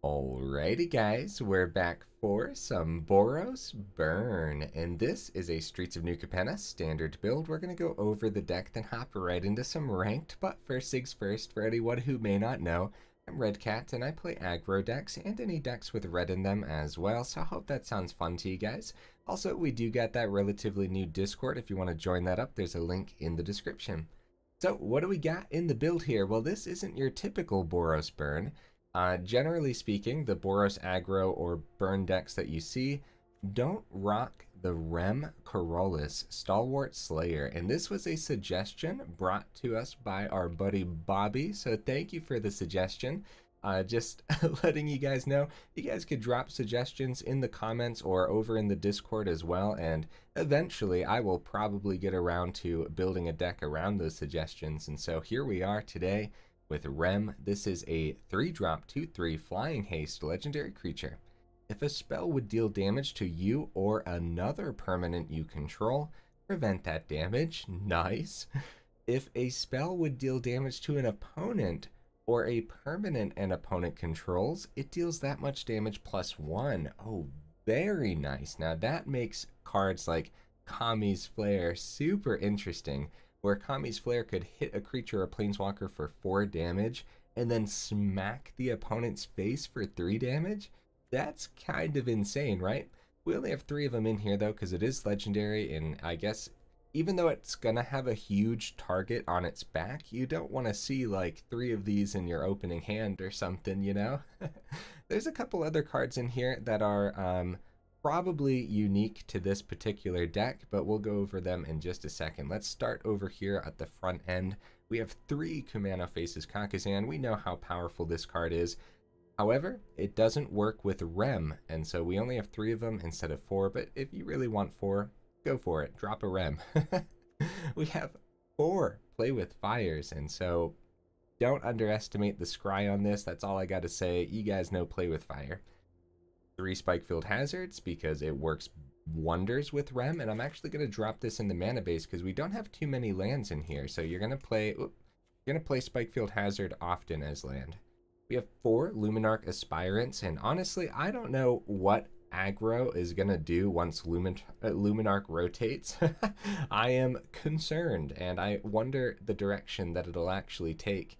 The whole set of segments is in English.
Alrighty guys, we're back for some Boros Burn, and this is a Streets of New Capenna standard build. We're going to go over the deck, then hop right into some ranked, but first things first, for anyone who may not know, I'm Red Cat, and I play aggro decks, and any decks with red in them as well, so I hope that sounds fun to you guys. Also, we do got that relatively new Discord. If you want to join that up, there's a link in the description. So, what do we got in the build here? Well, this isn't your typical Boros Burn. Generally speaking, the Boros aggro or burn decks that you see don't rock the Rem Karolus Stalwart Slayer, and this was a suggestion brought to us by our buddy Bobby, so thank you for the suggestion. Just letting you guys know, you guys could drop suggestions in the comments or over in the Discord as well, and eventually I will probably get around to building a deck around those suggestions. And so here we are today with Rem. This is a 3-drop 2/3 Flying Haste legendary creature. If a spell would deal damage to you or another permanent you control, prevent that damage. Nice. If a spell would deal damage to an opponent or a permanent an opponent controls, it deals that much damage +1. Oh, very nice. Now that makes cards like Kami's Flare super interesting, where Kami's Flare could hit a creature or planeswalker for 4 damage and then smack the opponent's face for 3 damage. That's kind of insane, right? We only have 3 of them in here though, because it is legendary, and I guess even though it's gonna have a huge target on its back, you don't want to see like 3 of these in your opening hand or something, you know? There's a couple other cards in here that are probably unique to this particular deck, but we'll go over them in just a second. Let's start over here at the front end. We have 3 Kumano Faces Kakkazan. We know how powerful this card is. However, it doesn't work with Rem, and so we only have 3 of them instead of 4, but if you really want 4, go for it. Drop a Rem. We have 4 Play with Fires, and so don't underestimate the scry on this. That's all I got to say. You guys know Play with Fire. 3 Spikefield Hazards because it works wonders with Rem, and I'm actually going to drop this in the mana base because we don't have too many lands in here, so you're going to play Spikefield Hazard often as land. We have 4 Luminarch Aspirants, and honestly, I don't know what aggro is going to do once Luminarch rotates. I am concerned, and I wonder the direction that it'll actually take.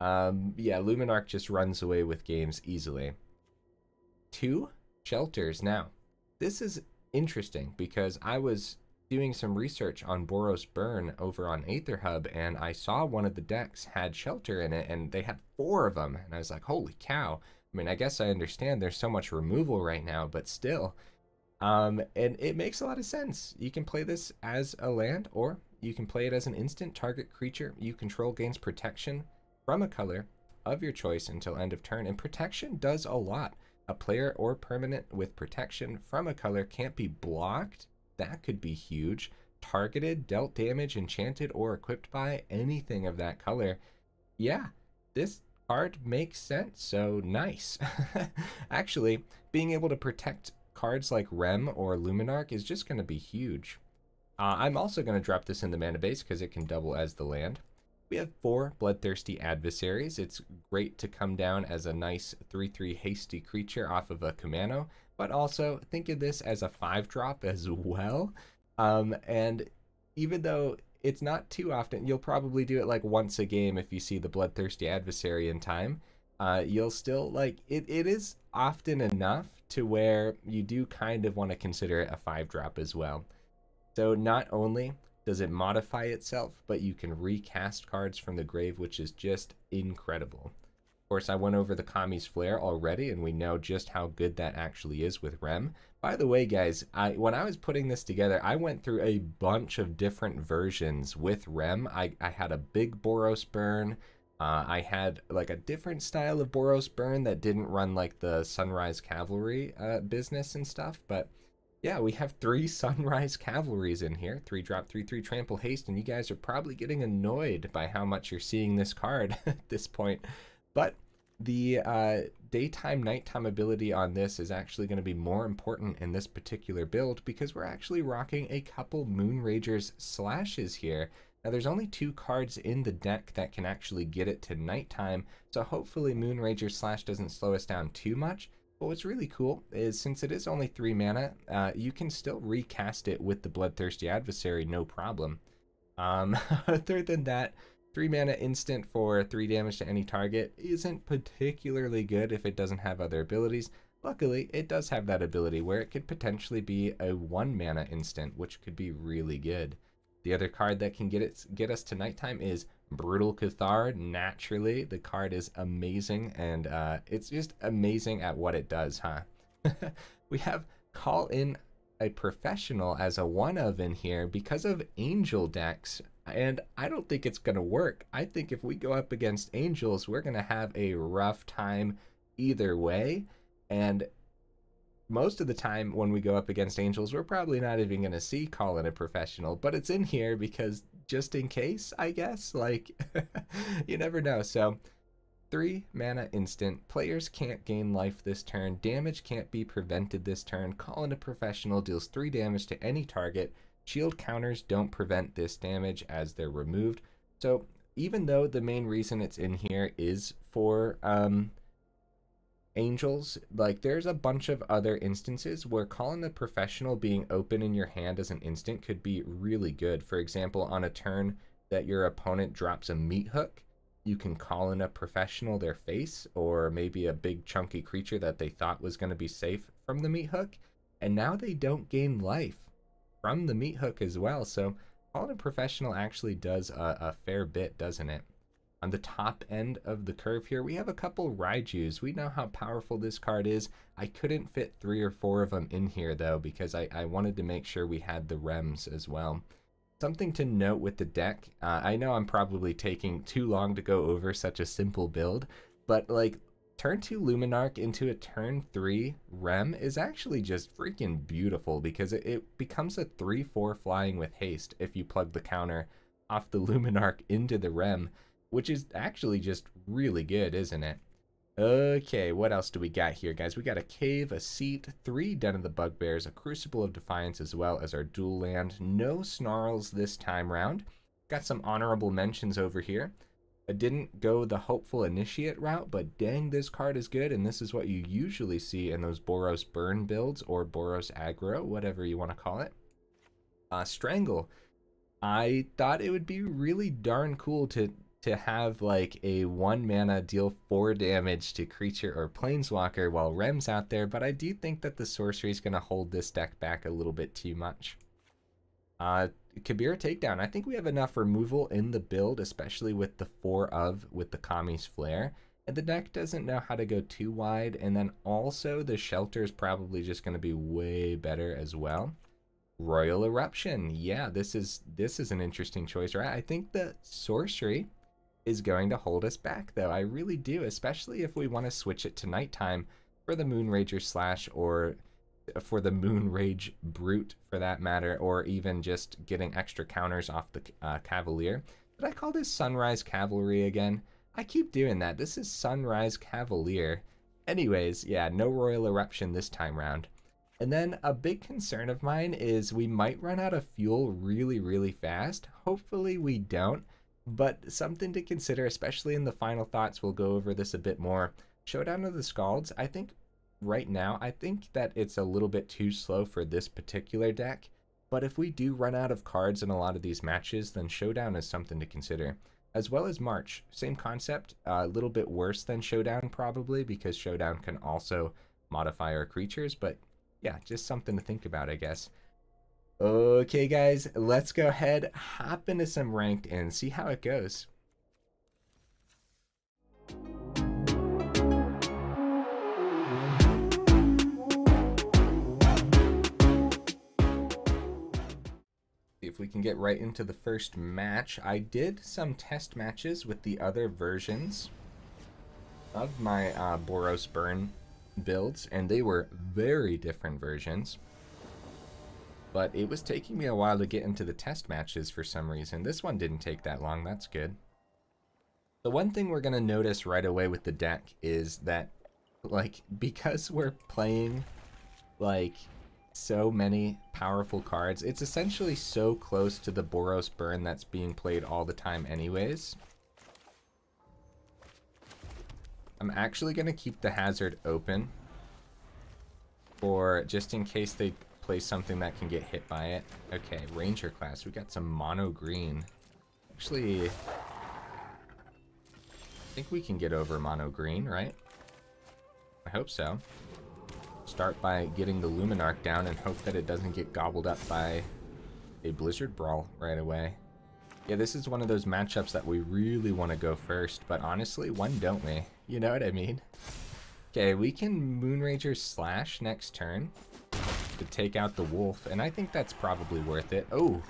Yeah, Luminarch just runs away with games easily. 2 Shelters. Now, this is interesting because I was doing some research on Boros Burn over on AetherHub, and I saw one of the decks had Shelter in it, and they had 4 of them, and I was like, holy cow. I mean, I guess I understand there's so much removal right now, but still. And it makes a lot of sense. You can play this as a land, or you can play it as an instant. Target creature you control gains protection from a color of your choice until end of turn, and protection does a lot. A player or permanent with protection from a color can't be blocked. That could be huge. Targeted, dealt damage, enchanted, or equipped by anything of that color. Yeah, this card makes sense, so nice. Actually, being able to protect cards like Rem or Luminarch is just going to be huge. I'm also going to drop this in the mana base because it can double as the land. We have 4 Bloodthirsty Adversaries. It's great to come down as a nice 3/3 hasty creature off of a Kumano, but also think of this as a 5-drop as well. And even though it's not too often, you'll probably do it like once a game if you see the Bloodthirsty Adversary in time. You'll still like it is often enough to where you do kind of want to consider it a 5-drop as well. So not only does it modify itself, but you can recast cards from the grave, which is just incredible. Of course, I went over the Kami's Flare already, and we know just how good that actually is with Rem. By the way, guys, when I was putting this together, I went through a bunch of different versions with Rem. I had a big Boros Burn. I had like a different style of Boros Burn that didn't run like the Sunrise Cavalier business and stuff, but yeah, we have 3 Sunrise Cavaliers in here, 3-drop, 3/3 Trample Haste, and you guys are probably getting annoyed by how much you're seeing this card at this point. But the daytime, nighttime ability on this is actually going to be more important in this particular build because we're actually rocking a couple Moonragers slashes here. Now there's only 2 cards in the deck that can actually get it to nighttime, so hopefully Moonrager Slash doesn't slow us down too much. But what's really cool is since it is only 3 mana, you can still recast it with the Bloodthirsty Adversary, no problem. Other than that, 3 mana instant for 3 damage to any target isn't particularly good if it doesn't have other abilities. Luckily, it does have that ability where it could potentially be a 1 mana instant, which could be really good. The other card that can get us to nighttime is Brutal Cathar. Naturally, the card is amazing, and it's just amazing at what it does, huh? We have Call in a Professional as a one-of in here because of Angel decks, and I don't think it's going to work. I think if we go up against Angels, we're going to have a rough time either way, and most of the time when we go up against Angels, we're probably not even going to see Call in a Professional, but it's in here because just in case, I guess, like, you never know. So 3 mana instant, players can't gain life this turn, damage can't be prevented this turn, Call in a Professional deals 3 damage to any target, shield counters don't prevent this damage as they're removed. So even though the main reason it's in here is for Angels, like there's a bunch of other instances where Call in a Professional being open in your hand as an instant could be really good. For example, on a turn that your opponent drops a meat hook, you can Call in a Professional their face, or maybe a big chunky creature that they thought was going to be safe from the meat hook, and now they don't gain life from the meat hook as well. So Call in a Professional actually does a fair bit, doesn't it? On the top end of the curve here, we have a couple Raijus. We know how powerful this card is. I couldn't fit 3 or 4 of them in here, though, because I wanted to make sure we had the Rems as well. Something to note with the deck, I know I'm probably taking too long to go over such a simple build, but like turn 2 Luminarch into a turn 3 Rem is actually just freaking beautiful because it becomes a 3/4 flying with haste if you plug the counter off the Luminarch into the Rem, which is actually just really good, isn't it? Okay, what else do we got here, guys? We got a Cave, a Seat, 3 Den of the Bugbears, a Crucible of Defiance, as well as our dual land. No Snarls this time round. Got some honorable mentions over here. I didn't go the Hopeful Initiate route, but dang, this card is good, and this is what you usually see in those Boros Burn builds, or Boros Aggro, whatever you want to call it. Strangle. I thought it would be really darn cool to have like a 1 mana deal 4 damage to creature or planeswalker while Rem's out there, but I do think that the sorcery is going to hold this deck back a little bit too much. Kabira Takedown. I think we have enough removal in the build, especially with the 4 with the Kami's Flare, and the deck doesn't know how to go too wide, and then also the Shelter is probably just going to be way better as well. Royal Eruption. Yeah, this is an interesting choice, right? I think the sorcery is going to hold us back, though. I really do, especially if we want to switch it to nighttime for the Moonrager Slash, or for the Moonrage Brute for that matter, or even just getting extra counters off the Cavalier. Did I call this Sunrise Cavalry again? I keep doing that. This is Sunrise Cavalier. Anyways, yeah, no Royal Eruption this time round. And then a big concern of mine is we might run out of fuel really, really fast. Hopefully we don't. But something to consider, especially in the final thoughts, we'll go over this a bit more. Showdown of the Scalds, I think right now, I think that it's a little bit too slow for this particular deck. But if we do run out of cards in a lot of these matches, then Showdown is something to consider. As well as March, same concept, a little bit worse than Showdown probably, because Showdown can also modify our creatures. But yeah, just something to think about, I guess. Okay, guys, let's go ahead, hop into some ranked and see how it goes. See if we can get right into the first match. I did some test matches with the other versions of my Boros Burn builds, and they were very different versions. But it was taking me a while to get into the test matches for some reason. This one didn't take that long, that's good. The one thing we're going to notice right away with the deck is that, like, because we're playing, like, So many powerful cards. It's essentially so close to the Boros burn that's being played all the time anyways. I'm actually going to keep the Hazard open for just in case they play something that can get hit by it. Okay, Ranger class. We got some mono green. Actually, I think we can get over mono green, right? I hope so. Start by getting the Luminarch down and hope that it doesn't get gobbled up by a Blizzard Brawl right away. Yeah, this is one of those matchups that we really want to go first, but honestly, when don't we? You know what I mean? Okay, we can Moonrager slash next turn to take out the wolf, and I think that's probably worth it. Oh,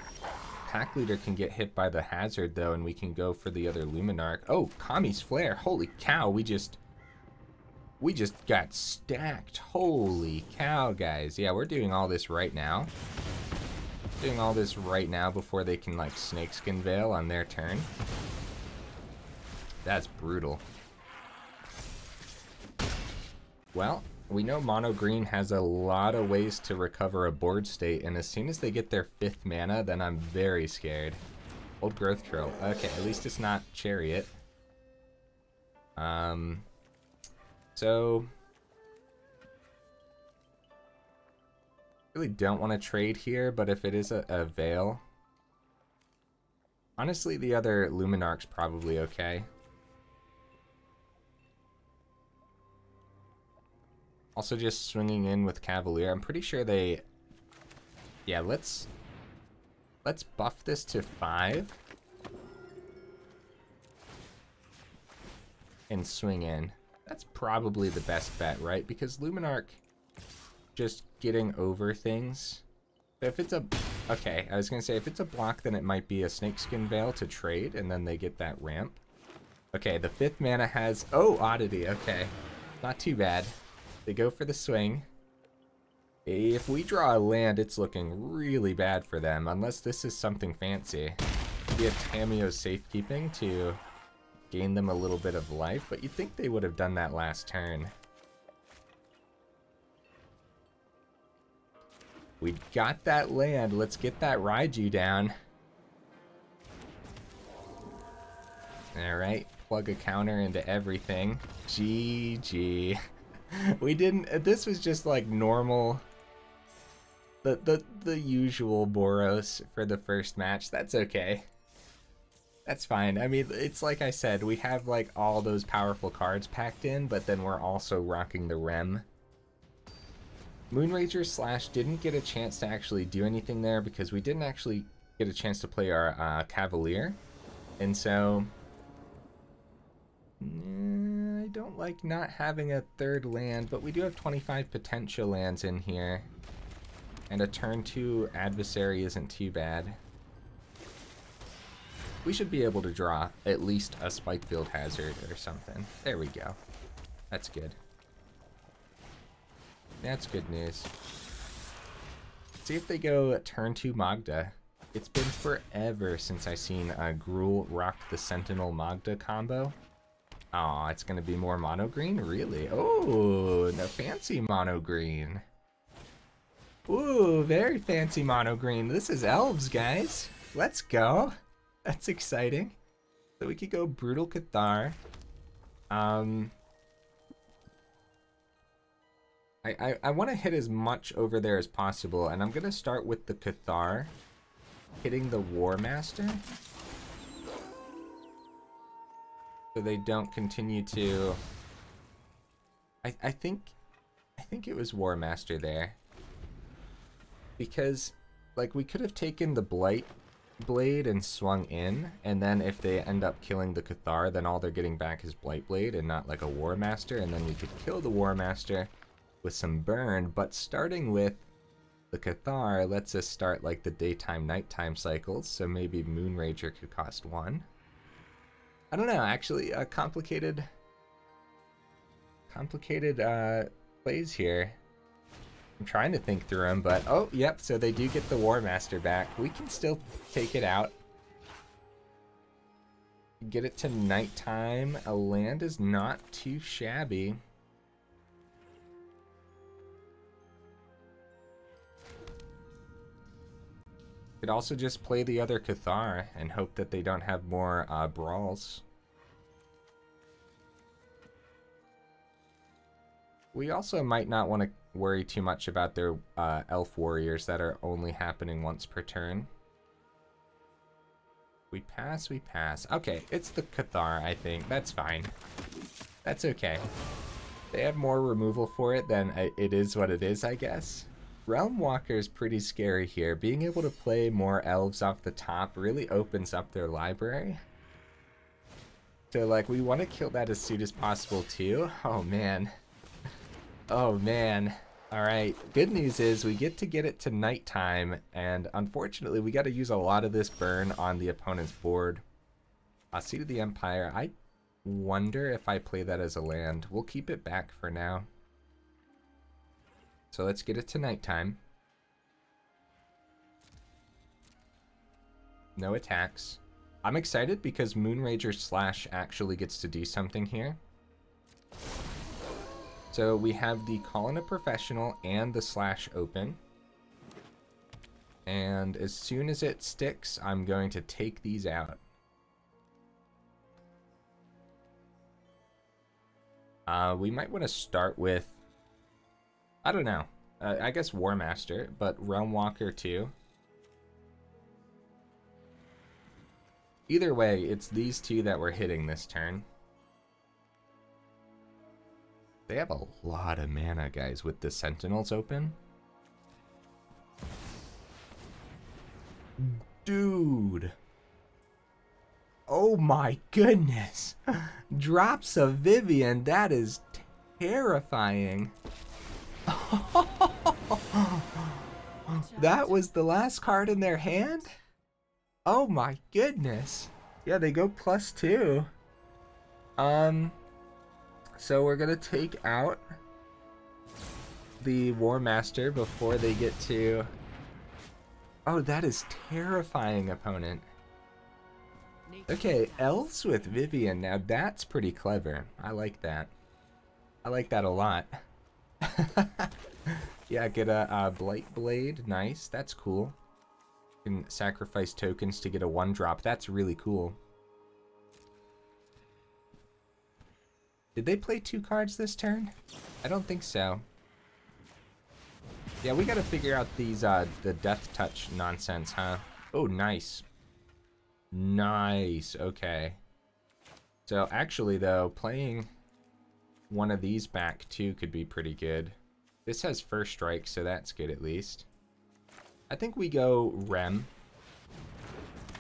Pack Leader can get hit by the Hazard though, and we can go for the other Luminarch. Oh, Kami's Flare. Holy cow, we just got stacked. Holy cow, guys. Yeah, we're doing all this right now. Doing all this right now before they can, like, Snakeskin Veil on their turn. That's brutal. Well, we know Mono Green has a lot of ways to recover a board state, and as soon as they get their 5th mana, then I'm very scared. Old Growth Trail. Okay, at least it's not Chariot. So, really don't want to trade here, but if it is a Veil, honestly, the other Luminarch's probably okay. Also just swinging in with Cavalier. I'm pretty sure they... Yeah, let's buff this to 5. And swing in. That's probably the best bet, right? Because Luminarch just getting over things. If it's a... Okay, I was going to say, if it's a block, then it might be a Snakeskin Veil to trade, and then they get that ramp. Okay, the 5th mana has... Oh, Oddity, okay. Not too bad. They go for the swing. If we draw a land, it's looking really bad for them, unless this is something fancy. We have Tamiyo's Safekeeping to gain them a little bit of life, but you'd think they would have done that last turn. We got that land. Let's get that Raiju down. Alright, plug a counter into everything. GG. We didn't... This was just like normal... The usual Boros for the first match. That's okay. That's fine. I mean, it's like I said, we have like all those powerful cards packed in, but then we're also rocking the Rem. Moonrager slash didn't get a chance to actually do anything there because we didn't actually get a chance to play our Cavalier. And so... I don't like not having a 3rd land, but we do have 25 potential lands in here. And a turn 2 adversary isn't too bad. We should be able to draw at least a Spikefield Hazard or something. There we go. That's good. That's good news. See if they go turn 2 Magda. It's been forever since I seen Gruul rock the Sentinel Magda combo. Aw, it's gonna be more mono green? Really? Oh, the fancy mono green. Ooh, very fancy mono green. This is elves, guys. Let's go. That's exciting. So we could go Brutal Cathar. I want to hit as much over there as possible, and I'm gonna start with the Cathar, hitting the War Master. So they don't continue to... I think it was War Master there. Because, like, we could have taken the Blight Blade and swung in, and then if they end up killing the Cathar, then all they're getting back is Blight Blade and not like a War Master, and then we could kill the War Master with some burn. But starting with the Cathar lets us start like the daytime nighttime cycles, so maybe Moonrager could cost 1. I don't know, actually, complicated plays here. I'm trying to think through them, but oh, yep, so they do get the War Master back. We can still take it out. Get it to nighttime. A land is not too shabby. Could also just play the other Cathar and hope that they don't have more brawls. We also might not want to worry too much about their elf warriors that are only happening once per turn. We pass, we pass. Okay, it's the Cathar, I think. That's fine. That's okay. They have more removal for it than it is what it is, I guess. Realm Walker is pretty scary here. Being able to play more elves off the top really opens up their library. So, like, we want to kill that as soon as possible, too. Oh, man. Oh, man. Alright, good news is we get it to nighttime, and unfortunately we got to use a lot of this burn on the opponent's board. Seat of the Empire, I wonder if I play that as a land. We'll keep it back for now. So let's get it to nighttime. No attacks. I'm excited because Moonrager Slash actually gets to do something here. So we have the Call in a Professional and the Slash open. And as soon as it sticks, I'm going to take these out. We might want to start with, I don't know, I guess War Master, but Realm Walker too. Either way, it's these two that we're hitting this turn. They have a lot of mana, guys, with the Sentinels open. Dude. Oh my goodness. Drops of Vivian, that is terrifying. That was the last card in their hand? Oh my goodness. Yeah, they go +2. So we're gonna take out the War Master before they get to... Oh, that is terrifying, opponent. Okay, elves with Vivian. Now that's pretty clever. I like that. I like that a lot. Yeah, get a Blight Blade. Nice. That's cool. You can sacrifice tokens to get a 1-drop. That's really cool. Did they play 2 cards this turn? I don't think so. Yeah, we gotta figure out these, the Death Touch nonsense, huh? Oh, nice. Nice, okay. So, actually, though, playing one of these back, too, could be pretty good. This has First Strike, so that's good, at least. I think we go Rem.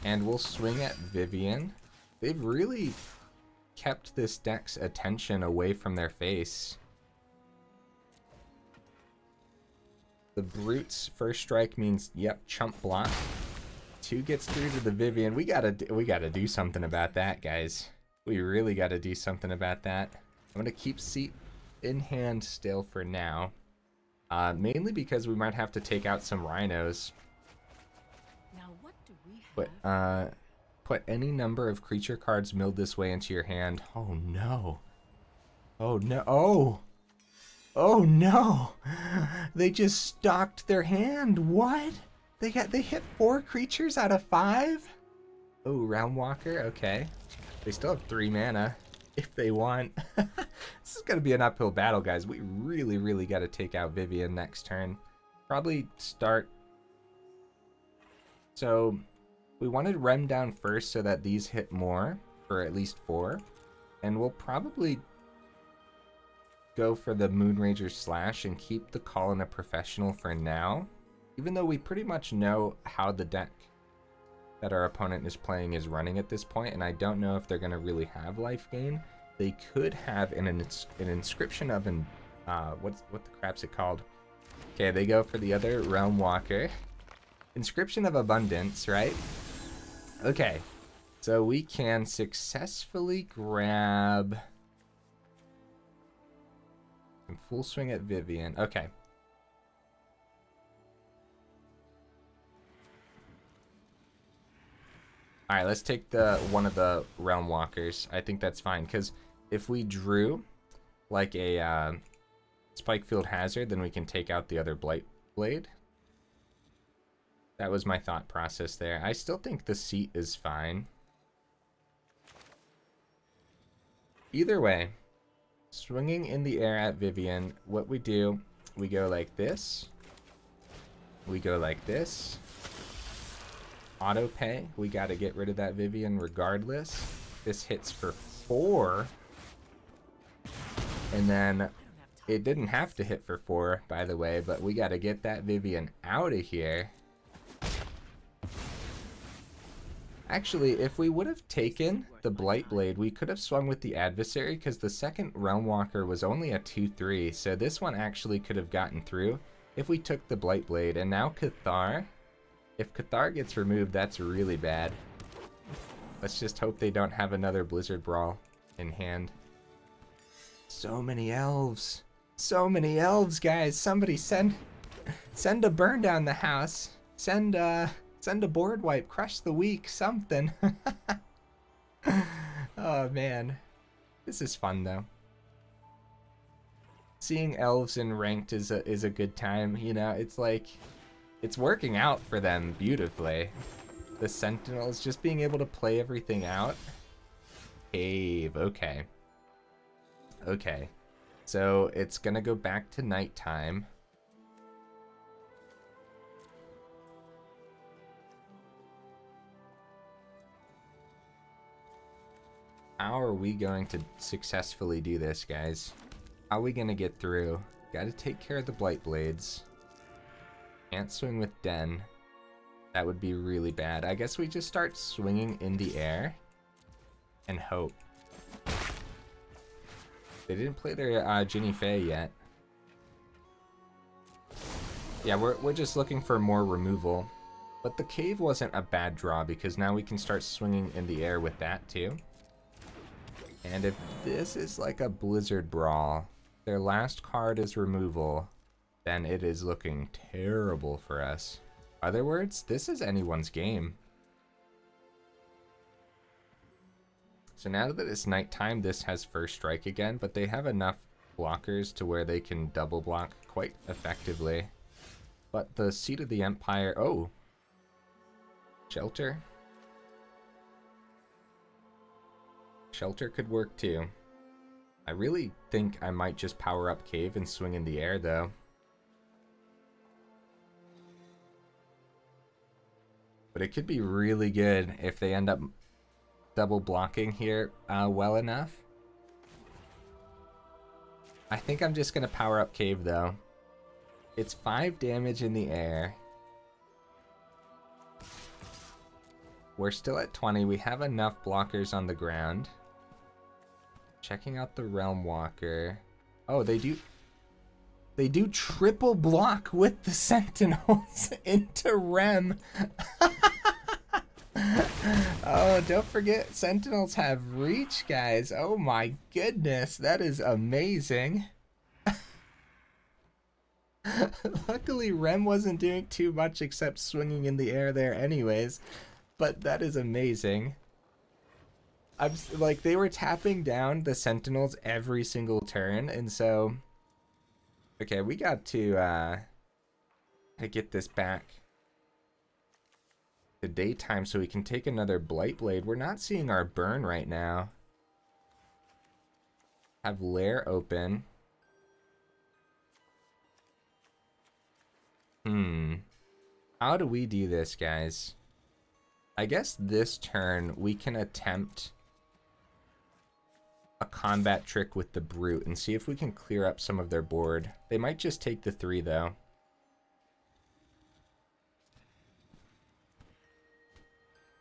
And we'll swing at Vivian. They've really kept this deck's attention away from their face. The Brute's First Strike means, yep, chump block. 2 gets through to the Vivian. We gotta do something about that, guys. We really gotta do something about that. I'm gonna keep Seat in hand still for now. Mainly because we might have to take out some rhinos. Now what do we have? But, put any number of creature cards milled this way into your hand. Oh no. Oh no. Oh! Oh no! They just stocked their hand. What? They hit 4 creatures out of 5? Oh, Realm Walker, okay. They still have 3 mana if they want. This is gonna be an uphill battle, guys. We really gotta take out Vivian next turn. Probably start. So we wanted Rem down first so that these hit more for at least 4. And we'll probably go for the Moonrager Slash and keep the Call in a Professional for now. Even though we pretty much know how the deck that our opponent is playing is running at this point, and I don't know if they're going to really have life gain. They could have an inscription of an... what the crap's it called? Okay, they go for the other Realm Walker. Inscription of Abundance, right? Okay, so we can successfully grab... Full swing at Vivian. Okay. Alright, let's take one of the Realm Walkers. I think that's fine, because if we drew like a Spikefield Hazard, then we can take out the other Blight Blade. That was my thought process there. I still think the seat is fine. Either way, swinging in the air at Vivian, what we do, we go like this. We go like this. Auto pay. We got to get rid of that Vivian regardless. This hits for 4. And then it didn't have to hit for 4, by the way, but we got to get that Vivian out of here. Actually, if we would have taken the Blightblade, we could have swung with the Adversary because the second Realm Walker was only a 2-3, so this one actually could have gotten through if we took the Blightblade. And now Cathar, if Cathar gets removed, that's really bad. Let's just hope they don't have another Blizzard Brawl in hand. So many elves. So many elves, guys. Somebody send a burn down the house. Send a board wipe, crush the weak, something. Oh man, this is fun though. Seeing elves in ranked is a good time. You know, it's like it's working out for them beautifully. The Sentinels just being able to play everything out. Cave, okay. Okay, so it's gonna go back to nighttime. How are we going to successfully do this, guys? How are we going to get through? Gotta take care of the Blightblades. Can't swing with Den. That would be really bad. I guess we just start swinging in the air and hope. They didn't play their Ginny Fae yet. Yeah, we're just looking for more removal. But the cave wasn't a bad draw because now we can start swinging in the air with that too. And if this is like a Blizzard Brawl, their last card is removal, then it is looking terrible for us. Other words, this is anyone's game. So now that it's nighttime, this has first strike again, but they have enough blockers to where they can double block quite effectively. But the Seat of the Empire, oh, Shelter. Shelter could work too. I really think I might just power up Cave and swing in the air though. But it could be really good if they end up double blocking here well enough. I think I'm just going to power up Cave though. It's 5 damage in the air. We're still at 20. We have enough blockers on the ground. Checking out the Realm Walker. Oh, they do triple block with the Sentinels into Rem. Oh, don't forget Sentinels have reach, guys. Oh my goodness, that is amazing. Luckily, Rem wasn't doing too much except swinging in the air there anyways, but that is amazing. I'm like, they were tapping down the Sentinels every single turn, and so okay, we got to get this back to daytime so we can take another Blightblade. We're not seeing our burn right now. Have Lair open. How do we do this, guys? I guess this turn we can attempt a combat trick with the Brute and see if we can clear up some of their board. They might just take the 3 though.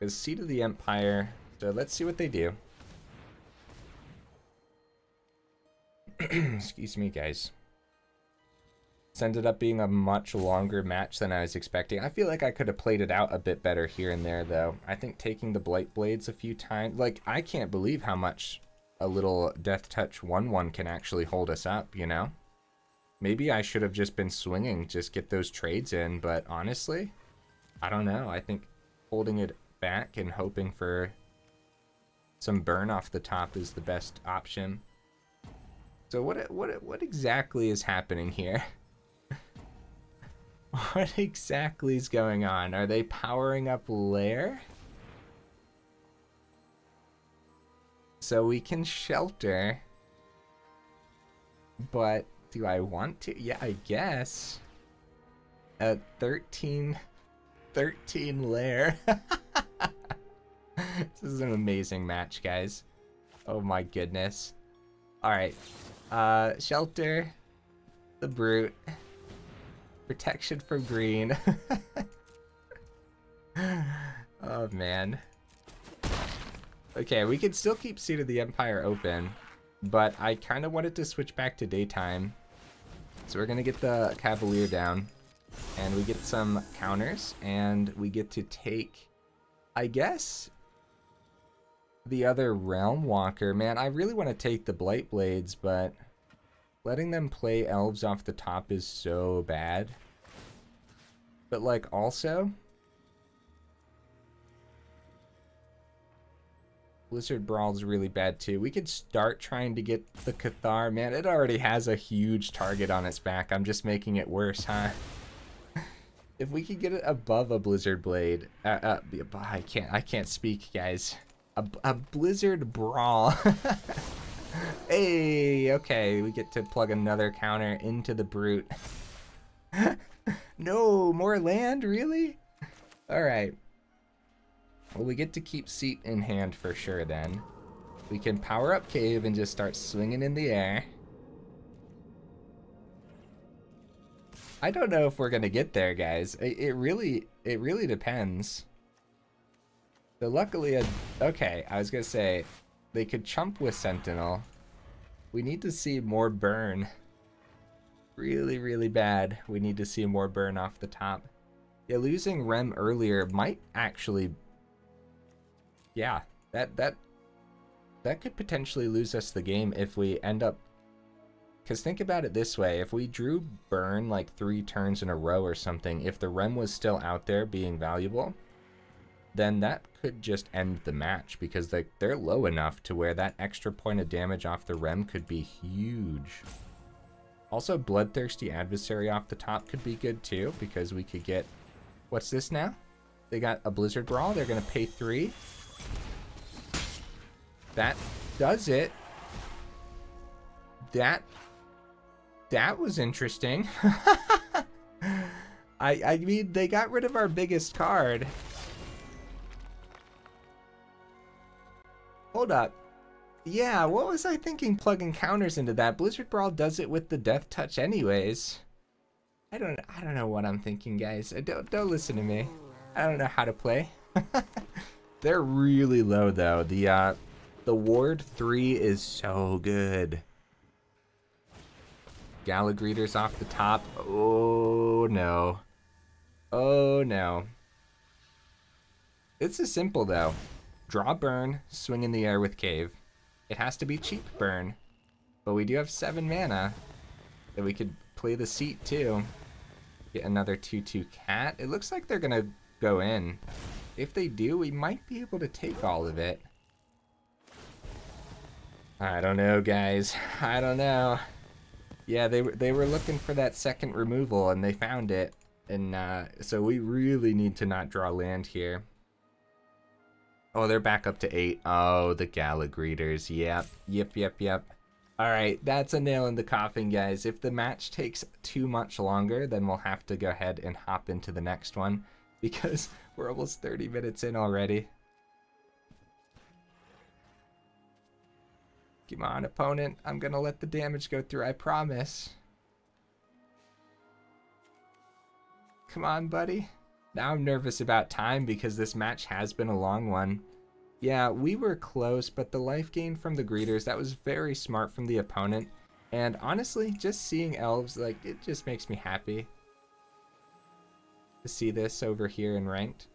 The Seat of the Empire, so let's see what they do. Excuse me, guys. This ended up being a much longer match than I was expecting. I feel like I could have played it out a bit better here and there though. I think taking the Blightblades a few times, like, I can't believe how much a little Death Touch 1/1 can actually hold us up, you know? Maybe I should have just been swinging, just get those trades in, but honestly, I don't know. I think holding it back and hoping for some burn off the top is the best option. So what exactly is happening here? What exactly is going on? Are they powering up Lair? So we can shelter. But do I want to? Yeah, I guess. At 13 Lair. This is an amazing match, guys. Oh my goodness. Alright. Shelter. The Brute. Protection from green. Oh man. Okay, we can still keep Seat of the Empire open, but I kind of wanted to switch back to daytime. So we're gonna get the Cavalier down, and we get some counters, and we get to take, I guess, the other Realm Walker. Man, I really want to take the Blight Blades, but letting them play elves off the top is so bad. But like also, Blizzard Brawl is really bad too. We could start trying to get the Cathar. Man, it already has a huge target on its back. I'm just making it worse, huh? If we could get it above a Blizzard Blade, I can't speak, guys. A Blizzard Brawl. Hey, okay, we get to plug another counter into the Brute. No, more land, really? All right. Well, we get to keep Seat in hand for sure then. We can power up Cave and just start swinging in the air. I don't know if we're gonna get there, guys. It really depends. So luckily, okay, I was gonna say, they could chump with Sentinel. We need to see more burn. Really bad. We need to see more burn off the top. Yeah, losing Rem earlier might actually... Yeah, that could potentially lose us the game if we end up... Because think about it this way, if we drew burn like 3 turns in a row or something, if the Rem was still out there being valuable, then that could just end the match, because they're low enough to where that extra point of damage off the Rem could be huge. Also, Bloodthirsty Adversary off the top could be good too, because we could get... What's this now? They got a Blizzard Brawl, they're going to pay 3. That does it. That was interesting. I mean, they got rid of our biggest card. Hold up. Yeah, what was I thinking plugging counters into that? Blizzard Brawl does it with the Death Touch anyways. I don't know what I'm thinking, guys. Don't listen to me. I don't know how to play. They're really low though. The Ward 3 is so good. Galagreeters off the top. Oh no. Oh no. This is simple though. Draw burn, swing in the air with Cave. It has to be cheap burn, but we do have 7 mana that we could play the Seat too. Get another 2/2 cat. It looks like they're gonna go in. If they do, we might be able to take all of it. I don't know, guys. I don't know. Yeah, they were looking for that second removal and they found it, and so we really need to not draw land here. Oh, they're back up to 8. Oh, the Galagreeters. Yep. Alright, that's a nail in the coffin, guys. If the match takes too much longer, then we'll have to go ahead and hop into the next one, because we're almost 30 minutes in already. Come on, opponent. I'm gonna let the damage go through, I promise. Come on, buddy. Now I'm nervous about time because this match has been a long one. Yeah, we were close, but the life gain from the greeters, that was very smart from the opponent. And honestly, just seeing elves, like, it just makes me happy to see this over here in ranked.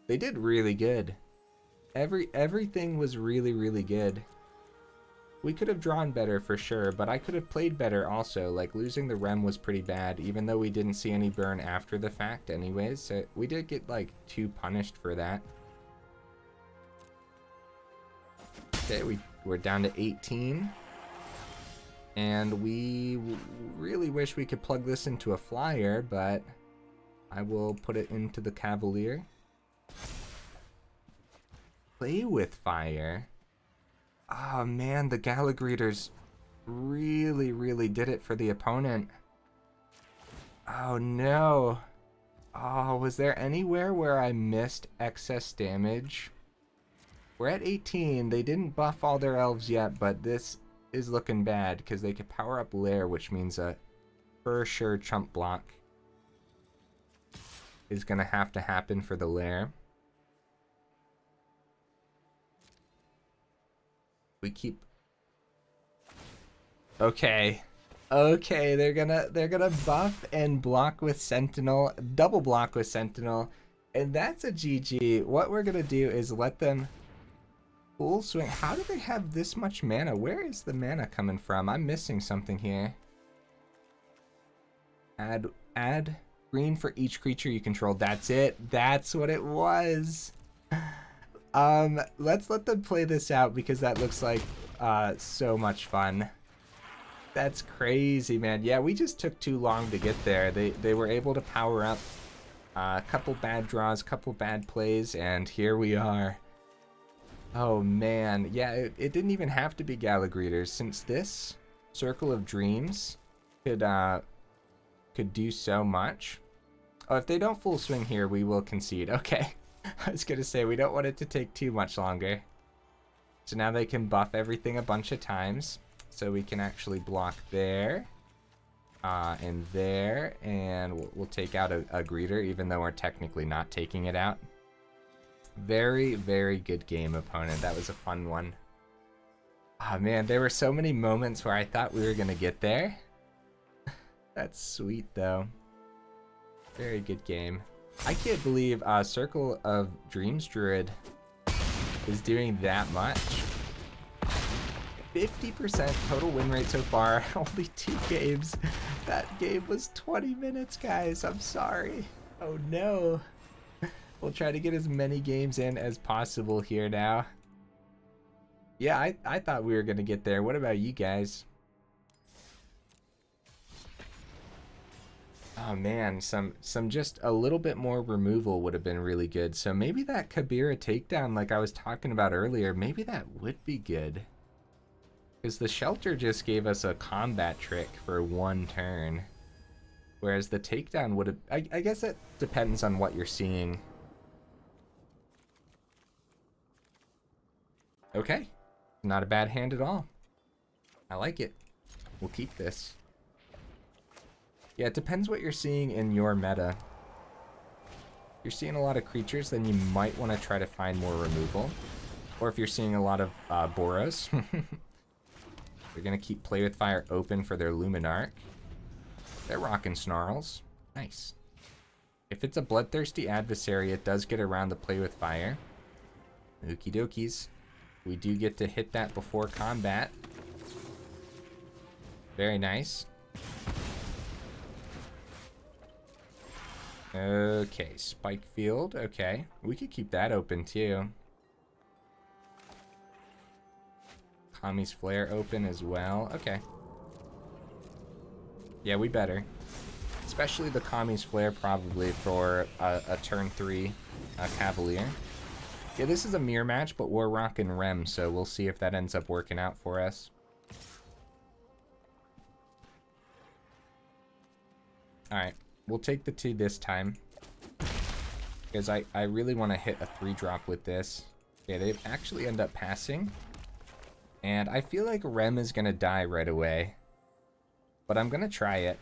They did really good. Everything was really good. We could have drawn better for sure, but I could have played better also. Like, losing the Rem was pretty bad, even though we didn't see any burn after the fact anyways. So we did get, like, 2 punished for that. Okay, we're down to 18. And we really wish we could plug this into a flyer, but I will put it into the Cavalier. Play with fire. Oh man, the Galagreeters really did it for the opponent. Oh no. Oh, was there anywhere where I missed excess damage? We're at 18. They didn't buff all their elves yet, but this is looking bad because they could power up Lair, which means a for sure chump block is going to have to happen for the Lair. We keep... Okay. Okay, they're gonna buff and block with Sentinel, double block with Sentinel, and that's a GG. What we're gonna do is let them full swing. How do they have this much mana? Where is the mana coming from? I'm missing something here. Add green for each creature you control. That's it. That's what it was. Let's let them play this out because that looks like so much fun. That's crazy, man. Yeah, we just took too long to get there. They were able to power up a couple bad draws, couple bad plays, and here we are. Oh man, yeah, it didn't even have to be Galagreeters, since this Circle of Dreams could do so much. Oh, if they don't full swing here, we will concede. Okay, I was gonna say we don't want it to take too much longer. So now they can buff everything a bunch of times. So we can actually block there, and there, and we'll take out a greeter, even though we're technically not taking it out. Very good game, opponent. That was a fun one. Oh man, there were so many moments where I thought we were gonna get there. That's sweet though. Very good game. I can't believe Circle of Dreams Druid is doing that much. 50% total win rate so far. Only 2 games. That game was 20 minutes, guys. I'm sorry. Oh no. We'll try to get as many games in as possible here now. Yeah, I thought we were gonna get there. What about you guys? Oh man, some just a little bit more removal would have been really good. So maybe that Kabira takedown like I was talking about earlier, maybe that would be good. Because the Shelter just gave us a combat trick for 1 turn. Whereas the takedown would have... I guess it depends on what you're seeing. Okay. Not a bad hand at all. I like it. We'll keep this. Yeah, it depends what you're seeing in your meta. If you're seeing a lot of creatures, then you might want to try to find more removal. Or if you're seeing a lot of Boros... They're going to keep Play with Fire open for their Luminarch. They're rocking Snarls. Nice. If it's a Bloodthirsty Adversary, it does get around the Play with Fire. Okie dokies. We do get to hit that before combat. Very nice. Okay, Spikefield. Okay. We could keep that open too. Kami's Flare open as well. Okay. Yeah, we better. Especially the Kami's Flare probably for a turn 3 Cavalier. Yeah, this is a mirror match, but we're rocking Rem, so we'll see if that ends up working out for us. Alright, we'll take the 2 this time. Because I really want to hit a 3-drop with this. Okay, they actually end up passing. And I feel like Rem is going to die right away. But I'm going to try it.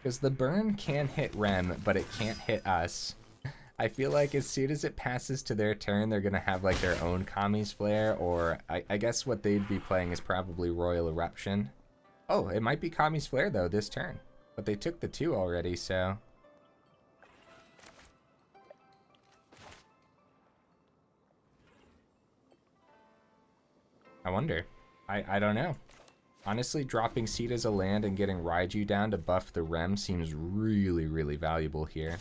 Because the burn can hit Rem, but it can't hit us. I feel like as soon as it passes to their turn, they're going to have like their own Kami's Flare. Or I guess what they'd be playing is probably Royal Eruption. Oh, it might be Kami's Flare though this turn. But they took the 2 already, so... I wonder. I don't know. Honestly, dropping Seed as a land and getting Raiju down to buff the Rem seems really valuable here.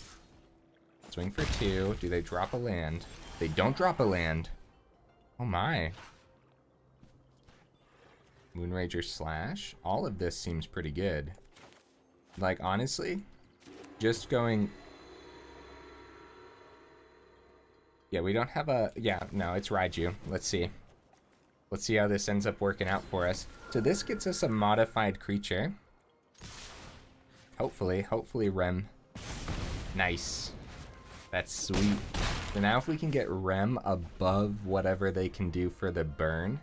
Swing for 2. Do they drop a land? They don't drop a land. Oh my. Moonrager Slash. All of this seems pretty good. Like, honestly, just going... Yeah, we don't have a... Yeah, no, it's Raiju. Let's see. Let's see how this ends up working out for us. So this gets us a modified creature. Hopefully Rem. Nice. That's sweet. So now if we can get Rem above whatever they can do for the burn.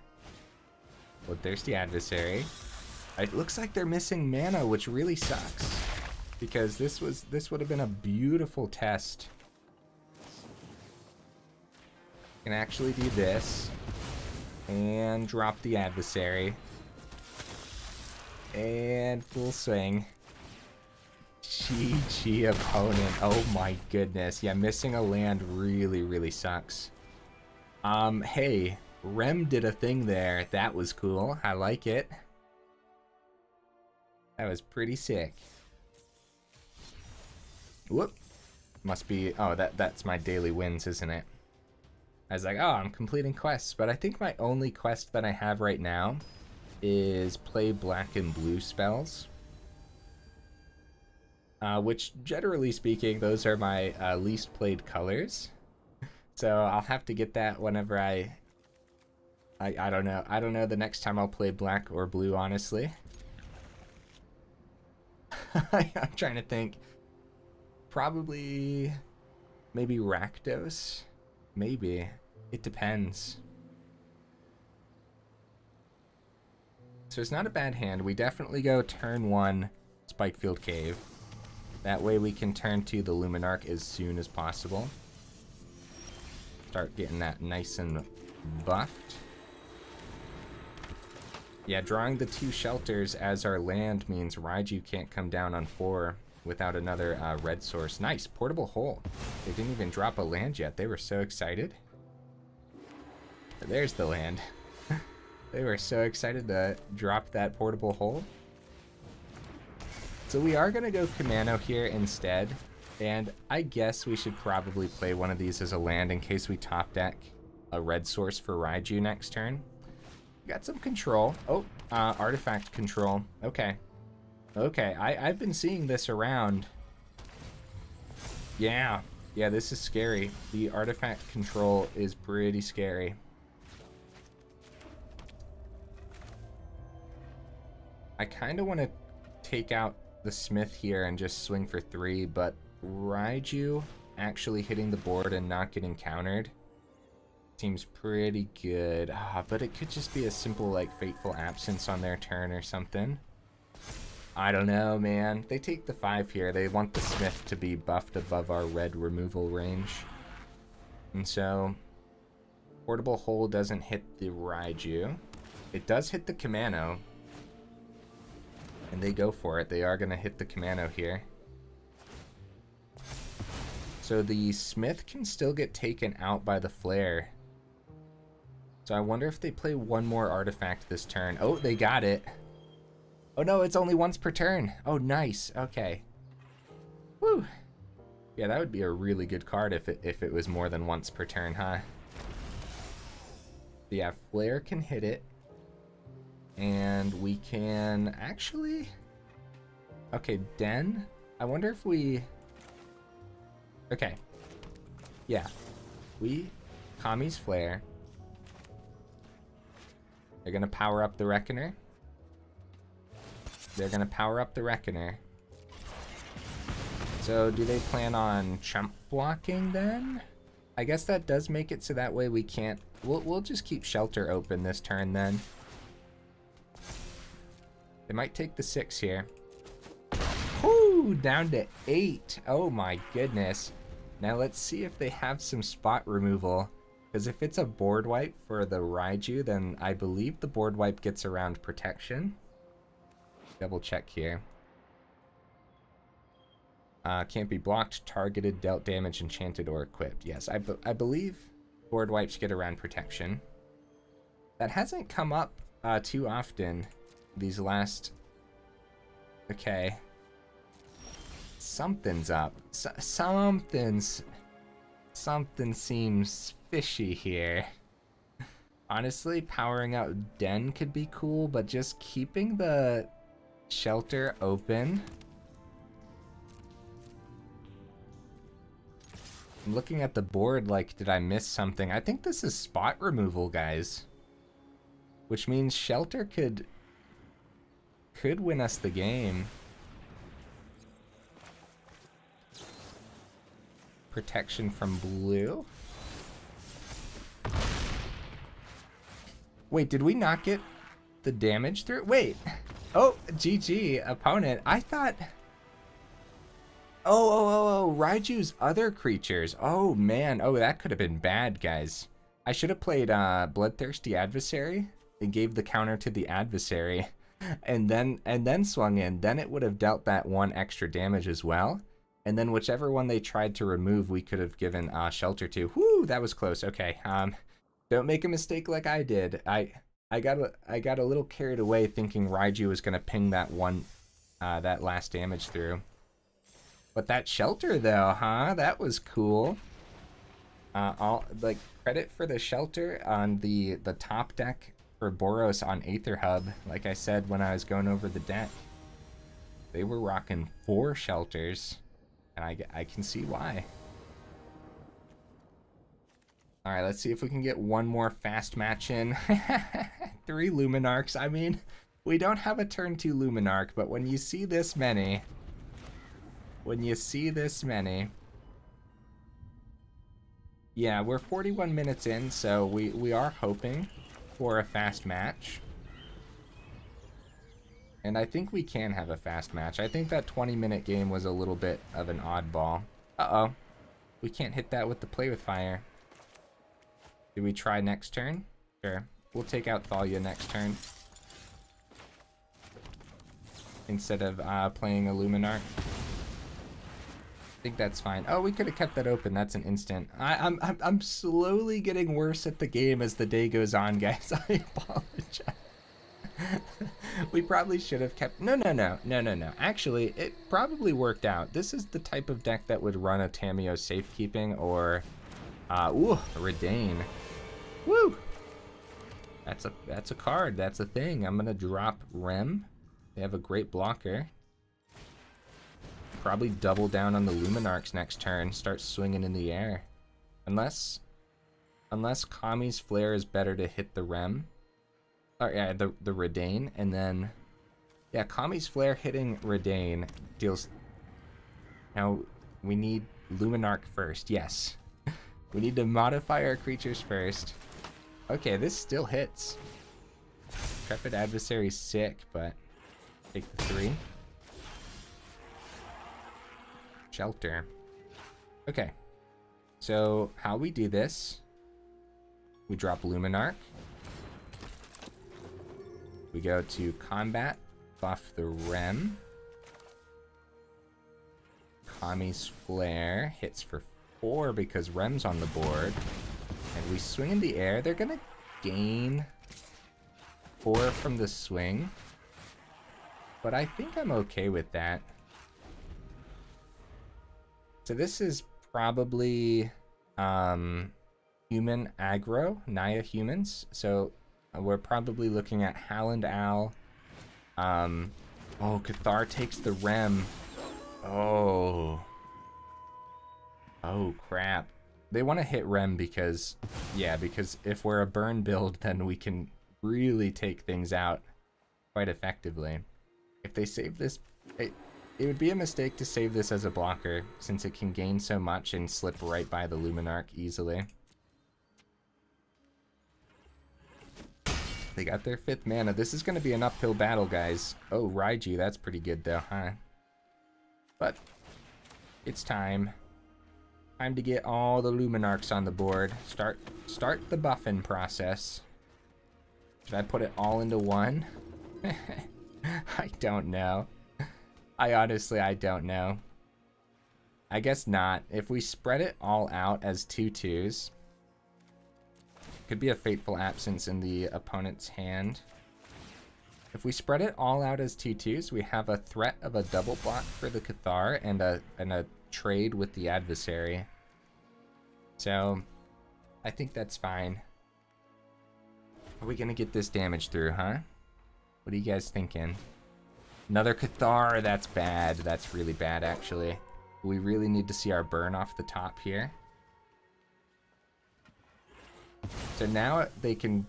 Bloodthirsty Adversary. It looks like they're missing mana, which really sucks. Because this would have been a beautiful test. Can actually do this. And drop the Adversary. And full swing. GG opponent. Oh my goodness. Yeah, missing a land really sucks. Hey, Rem did a thing there. That was cool. I like it. That was pretty sick. Whoop. Must be... Oh, that's my daily wins, isn't it? I was like, oh, I'm completing quests. But I think my only quest that I have right now is play black and blue spells. Which, generally speaking, those are my least played colors. So I'll have to get that whenever I don't know. I don't know the next time I'll play black or blue, honestly. I'm trying to think. Probably... Maybe Rakdos? Maybe. It depends. So it's not a bad hand. We definitely go turn 1 Spikefield Cave. That way we can turn to the Luminarch as soon as possible. Start getting that nice and buffed. Yeah, drawing the 2 shelters as our land means Raiju can't come down on 4 without another red source. Nice, portable hole. They didn't even drop a land yet. They were so excited. There's the land. They were so excited to drop that portable hole. So we are going to go Kumano here instead. And I guess we should probably play one of these as a land in case we top deck a red source for Raiju next turn. Got some control. Oh, artifact control. Okay. Okay, I've been seeing this around. Yeah, this is scary. The artifact control is pretty scary. I kind of want to take out the Smith here and just swing for 3, but Raiju actually hitting the board and not getting countered seems pretty good. But it could just be a simple, like, Fateful Absence on their turn or something. I don't know, man. They take the 5 here. They want the Smith to be buffed above our red removal range. And so, Portable Hole doesn't hit the Raiju. It does hit the Kumano. And they go for it. They are going to hit the Kumano here. So the Smith can still get taken out by the Flare. So I wonder if they play one more artifact this turn. Oh, they got it. Oh no, it's only once per turn. Oh, nice. Okay. Woo. Yeah, that would be a really good card if it was more than once per turn, huh? Yeah, Flare can hit it. And we can actually... Okay, Den. I wonder if we... Okay. Yeah. We... Kami's Flare. They're going to power up the Reckoner. They're going to power up the Reckoner. So, do they plan on chump blocking then? I guess that does make it so that way we can't... We'll just keep Shelter open this turn then. They might take the 6 here. Whoo! Down to 8. Oh my goodness. Now let's see if they have some spot removal. Because if it's a board wipe for the Raiju, then I believe the board wipe gets around protection. Double check here. Can't be blocked, targeted, dealt damage, enchanted, or equipped. Yes, I believe board wipes get around protection. That hasn't come up too often these last... Okay. Something's up. Something seems fishy here. Honestly, powering out Den could be cool, but just keeping the Shelter open I'm looking at the board like, did I miss something? I think this is spot removal, guys. Which means Shelter could win us the game. Protection from blue. Wait, did we not get the damage through? Wait. Oh, GG, opponent. I thought... Oh, Raiju's other creatures. Oh, man. Oh, that could have been bad, guys. I should have played Bloodthirsty Adversary and gave the counter to the adversary and then swung in. Then it would have dealt that one extra damage as well. And then whichever one they tried to remove, we could have given Shelter to. Whoo, that was close. Okay, don't make a mistake like I did. I got a little carried away thinking Raiju was gonna ping that one, that last damage through. But that Shelter though, huh? That was cool. All like credit for the Shelter on the top deck for Boros on Aether Hub. Like I said when I was going over the deck, they were rocking 4 Shelters. And I can see why. Alright, let's see if we can get one more fast match in. 3 Luminarchs. I mean, we don't have a turn 2 Luminarch, but when you see this many... Yeah, we're 41 minutes in, so we are hoping for a fast match. And I think we can have a fast match. I think that 20-minute game was a little bit of an oddball. Uh-oh. We can't hit that with the Play with Fire. Do we try next turn? Sure. We'll take out Thalia next turn. Instead of playing a Luminarch. I think that's fine. Oh, we could have kept that open. That's an instant. I'm slowly getting worse at the game as the day goes on, guys. I apologize. We probably should have kept... No. Actually, it probably worked out. This is the type of deck that would run a Tamiyo Safekeeping or... ooh, a Redain. Woo! That's a card. That's a thing. I'm gonna drop Rem. They have a great blocker. Probably double down on the Luminarchs next turn. Start swinging in the air. Unless Kami's Flare is better to hit the Rem. Oh yeah, the Redain, and then... Yeah, Kami's Flare hitting Redain deals... Now, we need Luminarch first, yes. We need to modify our creatures first. Okay, this still hits. Intrepid Adversary's sick, but... Take the 3. Shelter. Okay. So, how we do this... We drop Luminarch. We go to combat, buff the Rem. Kami's Flare hits for 4 because Rem's on the board. And we swing in the air. They're gonna gain 4 from the swing. But I think I'm okay with that. So this is probably human aggro, Naya humans. So we're probably looking at Howland Owl. Oh, Cathar takes the Rem. Oh, crap. They want to hit Rem because, yeah, because if we're a burn build, then we can really take things out quite effectively. If they save this, it would be a mistake to save this as a blocker, since it can gain so much and slip right by the Luminarch easily. They got their 5th mana. This is going to be an uphill battle, guys. Oh, Raiju, that's pretty good though, huh? But it's time. Time to get all the Luminarchs on the board. Start the buffing process. Should I put it all into one? I don't know. I don't know. I guess not. If we spread it all out as 2/2s, could be a Fateful Absence in the opponent's hand. If we spread it all out as 2/2s, we have a threat of a double block for the Cathar and a trade with the adversary. So, I think that's fine. Are we gonna get this damage through, huh? What are you guys thinking? Another Cathar, that's bad. That's really bad, actually. We really need to see our burn off the top here. So now they can,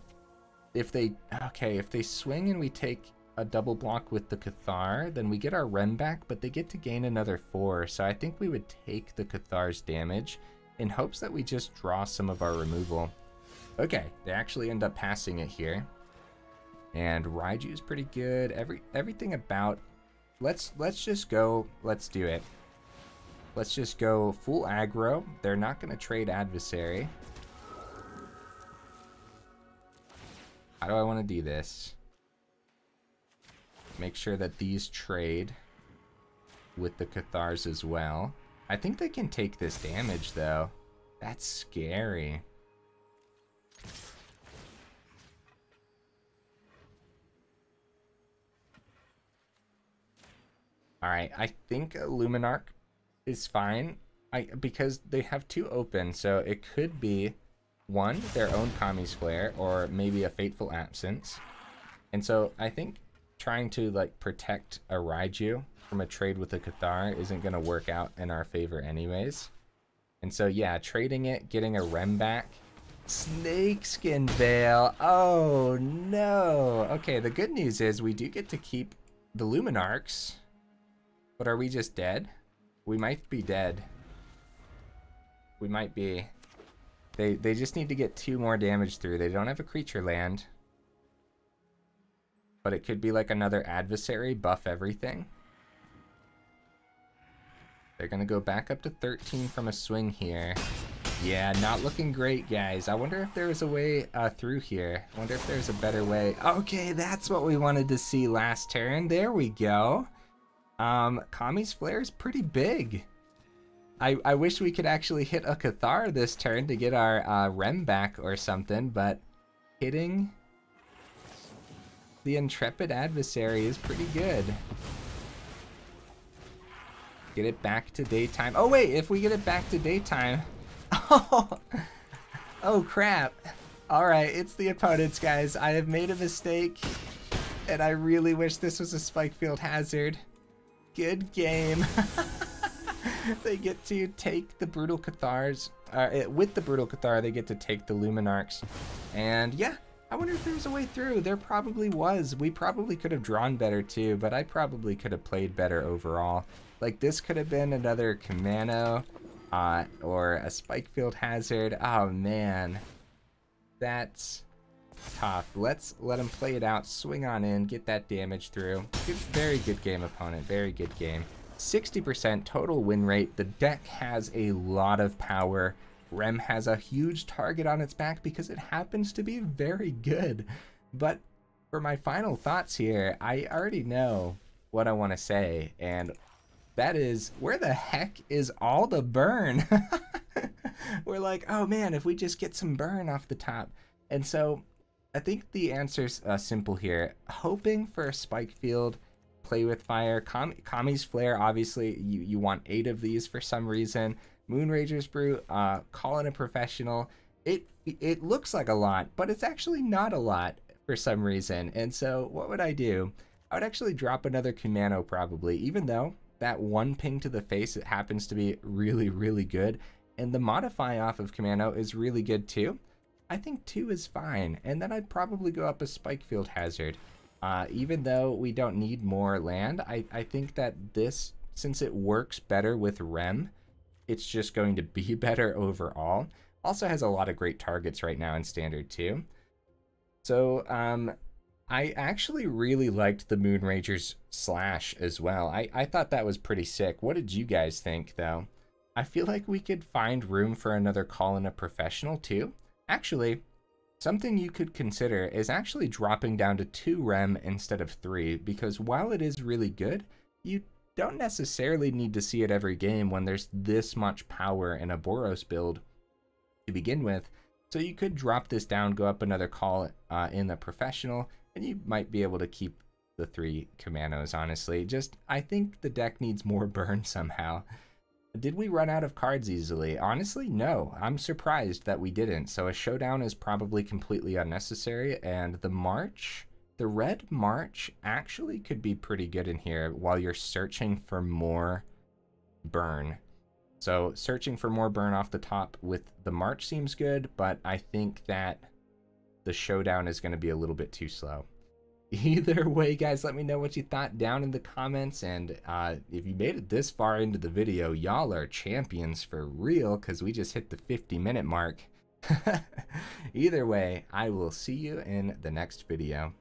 if they swing and we take a double block with the Cathar, then we get our Rem back, but they get to gain another 4. So I think we would take the Cathar's damage in hopes that we just draw some of our removal. Okay, they actually end up passing it here. And Raiju is pretty good. Everything about, let's just go, let's do it. Let's just go full aggro. They're not going to trade Adversary. How do I want to do this? Make sure that these trade with the Cathars as well. I think they can take this damage though. That's scary. Alright, I think Luminarch is fine. Because they have 2 open, so it could be one, their own Kami's Flare, or maybe a Fateful Absence. And so I think trying to like protect a Raiju from a trade with a Cathar isn't going to work out in our favor anyways. And so yeah, trading it, getting a Rem back. Snakeskin Veil. Oh no. Okay, the good news is we do get to keep the Luminarchs. But are we just dead? We might be dead. We might be. They just need to get 2 more damage through. They don't have a creature land. But it could be like another Adversary, buff everything. They're going to go back up to 13 from a swing here. Yeah, not looking great, guys. I wonder if there was a way through here. I wonder if there's a better way. Okay, that's what we wanted to see last turn. There we go. Kami's Flare is pretty big. I wish we could actually hit a Cathar this turn to get our Rem back or something, but hitting the Intrepid Adversary is pretty good. Get it back to daytime. Oh wait, if we get it back to daytime. Oh crap. Alright, it's the opponents, guys. I have made a mistake, and I really wish this was a Spikefield Hazard. Good game. They get to take the Brutal Cathars. With the Brutal Cathar, they get to take the Luminarchs. And yeah, I wonder if there's a way through. There probably was. We probably could have drawn better too, but I probably could have played better overall. Like this could have been another Kumano or a Spikefield Hazard. Oh man, that's tough. Let's let him play it out, swing on in, get that damage through. Good, very good game, opponent. Very good game. 60% total win rate. The deck has a lot of power. Rem has a huge target on its back because it happens to be very good. But for my final thoughts here, I already know what I want to say, and that is, where the heck is all the burn? We're like, oh man, if we just get some burn off the top. And so I think the answer's simple here. Hoping for a Spikefield, play with fire. Kami's Flare, obviously, you want 8 of these for some reason. Moonrager's Brute, call in a professional. It looks like a lot, but it's actually not a lot for some reason. And so what would I do? I would actually drop another Kumano probably, even though that 1 ping to the face, it happens to be really, really good. And the modify off of Kumano is really good too. I think 2 is fine. And then I'd probably go up a Spikefield Hazard. Even though we don't need more land, I think that this, since it works better with Rem, it's just going to be better overall. Also has a lot of great targets right now in Standard too. So I actually really liked the Moonrager's Slash as well. I thought that was pretty sick. What did you guys think though? I feel like we could find room for another call in a professional too. Actually, something you could consider is actually dropping down to 2 Rem instead of 3, because while it is really good, you don't necessarily need to see it every game when there's this much power in a Boros build to begin with. So you could drop this down, go up another call in the professional, and you might be able to keep the 3 Kumanos, honestly. Just, I think the deck needs more burn somehow. Did we run out of cards easily? Honestly, no. I'm surprised that we didn't. So a showdown is probably completely unnecessary, and the red march actually could be pretty good in here while you're searching for more burn. So searching for more burn off the top with the march seems good, but I think that the showdown is going to be a little bit too slow. Either way, guys, let me know what you thought down in the comments, and if you made it this far into the video, y'all are champions for real, because we just hit the 50-minute mark. Either way, I will see you in the next video.